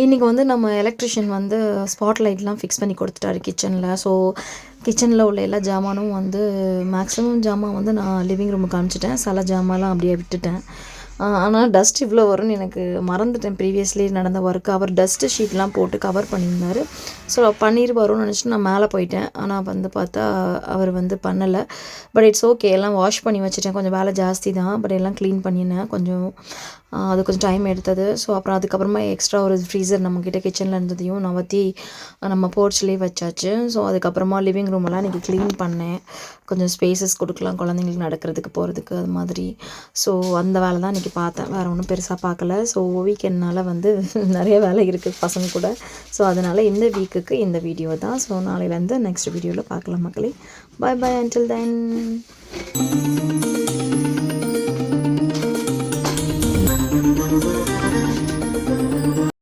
இன்றைக்கி வந்து நம்ம எலக்ட்ரிஷியன் வந்து ஸ்பாட் லைட்லாம் ஃபிக்ஸ் பண்ணி கொடுத்துட்டாரு கிச்சனில். ஸோ கிச்சனில் உள்ள எல்லா ஜாமானும் வந்து மேக்ஸிமம் ஜாமான் வந்து நான் லிவிங் ரூமுக்கு அனுப்பிச்சிட்டேன். சில ஜாமான்லாம் அப்படியே விட்டுட்டேன். ஆனால் டஸ்ட் இவ்வளோ வரும்னு எனக்கு மறந்துட்டேன். ப்ரீவியஸ்லி நடந்த ஒர்க் அவர் டஸ்ட்டு ஷீட்லாம் போட்டு கவர் பண்ணியிருந்தார். ஸோ பன்னீர் வரும்னு நினச்சிட்டு நான் மேலே போயிட்டேன். ஆனால் வந்து பார்த்தா அவர் வந்து பண்ணலை. பட் இட்ஸ் ஓகே, எல்லாம் வாஷ் பண்ணி வச்சுட்டேன். கொஞ்சம் வேலை ஜாஸ்தி தான், பட் எல்லாம் க்ளீன் பண்ணினேன். கொஞ்சம் அது கொஞ்சம் டைம் எடுத்தது. ஸோ அப்புறம் அதுக்கப்புறமா எக்ஸ்ட்ரா ஒரு ஃப்ரீசர் நம்மக்கிட்ட கிச்சனில் இருந்ததையும் நவற்றி நம்ம போர்ச்லேயே வச்சாச்சு. ஸோ அதுக்கப்புறமா லிவிங் ரூமெல்லாம் இன்றைக்கி க்ளீன் பண்ணேன். கொஞ்சம் ஸ்பேசஸ் கொடுக்கலாம் குழந்தைங்களுக்கு நடக்கிறதுக்கு போகிறதுக்கு அது மாதிரி. ஸோ அந்த வேலை தான் இன்றைக்கி பார்த்தேன். வேறு ஒன்றும் பெருசாக பார்க்கல. ஸோ வீக்கெண்ட்னால் வந்து நிறைய வேலை இருக்குது பசங்க கூட. ஸோ அதனால் இந்த வீக்குக்கு இந்த வீடியோ தான். ஸோ நாளையிலேருந்து நெக்ஸ்ட் வீடியோவில் பார்க்கலாம் மக்களே. பாய் பாய், அன்டில் தென்.